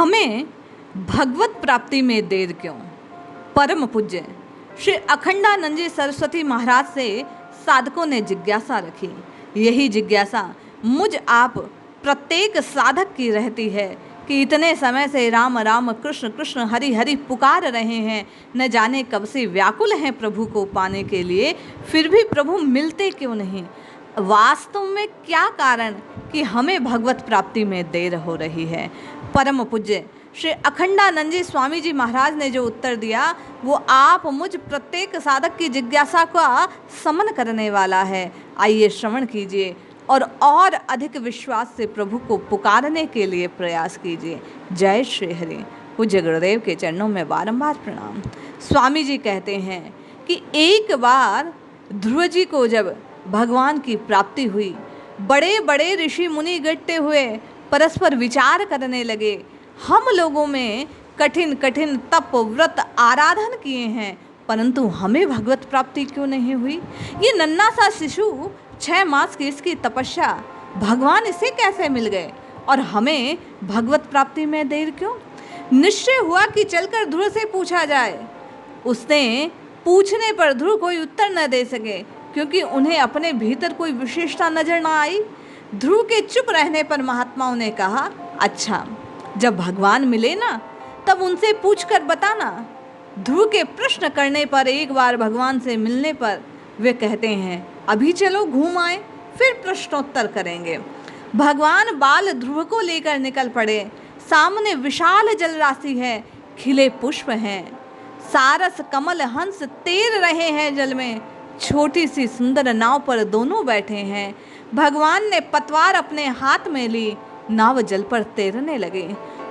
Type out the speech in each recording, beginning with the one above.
हमें भगवत प्राप्ति में देर क्यों। परम पूज्य श्री अखंडानंद जी सरस्वती महाराज से साधकों ने जिज्ञासा रखी। यही जिज्ञासा मुझ आप प्रत्येक साधक की रहती है कि इतने समय से राम राम कृष्ण कृष्ण हरि हरि पुकार रहे हैं, न जाने कब से व्याकुल हैं प्रभु को पाने के लिए, फिर भी प्रभु मिलते क्यों नहीं। वास्तव में क्या कारण कि हमें भगवत प्राप्ति में देर हो रही है। परम पूज्य श्री अखंडानंद जी स्वामी जी महाराज ने जो उत्तर दिया वो आप मुझ प्रत्येक साधक की जिज्ञासा का समन करने वाला है। आइए श्रवण कीजिए और अधिक विश्वास से प्रभु को पुकारने के लिए प्रयास कीजिए। जय श्री हरि। पूज्य गुरुदेव के चरणों में बारंबार प्रणाम। स्वामी जी कहते हैं कि एक बार ध्रुव जी को जब भगवान की प्राप्ति हुई, बड़े बड़े ऋषि मुनि इकट्ठे हुए परस्पर विचार करने लगे। हम लोगों में कठिन कठिन तप व्रत आराधन किए हैं, परंतु हमें भगवत प्राप्ति क्यों नहीं हुई। ये नन्हा सा शिशु 6 मास की इसकी तपस्या, भगवान इसे कैसे मिल गए और हमें भगवत प्राप्ति में देर क्यों। निश्चय हुआ कि चलकर ध्रुव से पूछा जाए। उसने पूछने पर ध्रुव कोई उत्तर न दे सके, क्योंकि उन्हें अपने भीतर कोई विशेषता नजर न आई। ध्रुव के चुप रहने पर महात्माओं ने कहा, अच्छा जब भगवान मिले ना तब उनसे पूछकर बताना। ध्रुव के प्रश्न करने पर एक बार भगवान से मिलने पर वे कहते हैं, अभी चलो घूम आए, फिर प्रश्नोत्तर करेंगे। भगवान बाल ध्रुव को लेकर निकल पड़े। सामने विशाल जल राशि है, खिले पुष्प हैं, सारस कमल हंस तैर रहे हैं जल में। छोटी सी सुंदर नाव पर दोनों बैठे हैं। भगवान ने पतवार अपने हाथ में ली, नाव जल पर तैरने लगे।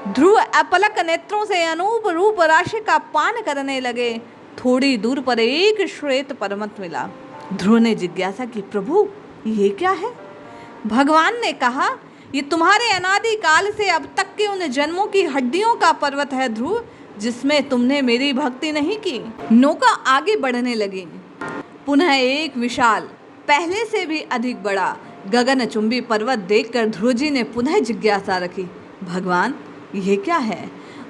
ध्रुव अपलक नेत्रों से अनूप रूप राशि का पान करने लगे। थोड़ी दूर पर एक श्वेत पर्वत मिला। ध्रुव ने जिज्ञासा की, प्रभु ये क्या है। भगवान ने कहा, ये तुम्हारे अनादि काल से अब तक के उन जन्मों की हड्डियों का पर्वत है ध्रुव, जिसमें तुमने मेरी भक्ति नहीं की। नौका आगे बढ़ने लगी। पुनः एक विशाल, पहले से भी अधिक बड़ा गगनचुंबी पर्वत देखकर ध्रुव जी ने पुनः जिज्ञासा रखी, भगवान ये क्या है।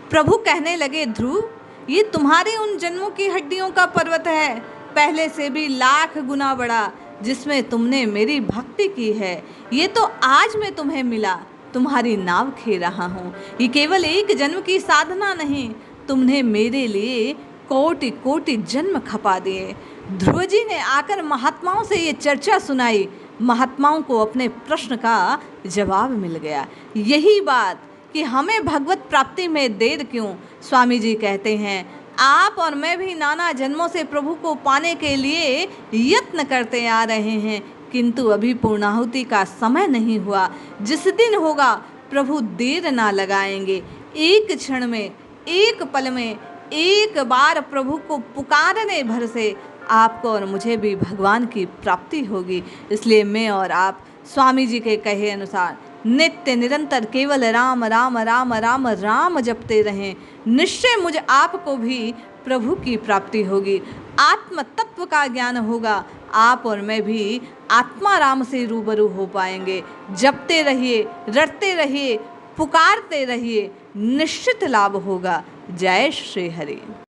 प्रभु कहने लगे, ध्रुव ये तुम्हारे उन जन्मों की हड्डियों का पर्वत है, पहले से भी लाख गुना बड़ा, जिसमें तुमने मेरी भक्ति की है। ये तो आज मैं तुम्हें मिला, तुम्हारी नाव खेल रहा हूँ। ये केवल एक जन्म की साधना नहीं, तुमने मेरे लिए कोटि कोटि जन्म खपा दिए। ध्रुव जी ने आकर महात्माओं से ये चर्चा सुनाई। महात्माओं को अपने प्रश्न का जवाब मिल गया। यही बात कि हमें भगवत प्राप्ति में देर क्यों। स्वामी जी कहते हैं, आप और मैं भी नाना जन्मों से प्रभु को पाने के लिए यत्न करते आ रहे हैं, किंतु अभी पूर्णाहुति का समय नहीं हुआ। जिस दिन होगा प्रभु देर ना लगाएंगे। एक क्षण में, एक पल में, एक बार प्रभु को पुकारने भर से आपको और मुझे भी भगवान की प्राप्ति होगी। इसलिए मैं और आप स्वामी जी के कहे अनुसार नित्य निरंतर केवल राम राम राम राम राम जपते रहें। निश्चय मुझ आपको भी प्रभु की प्राप्ति होगी, आत्म तत्व का ज्ञान होगा। आप और मैं भी आत्मा राम से रूबरू हो पाएंगे। जपते रहिए, रटते रहिए, पुकारते रहिए, निश्चित लाभ होगा। जय श्री हरि।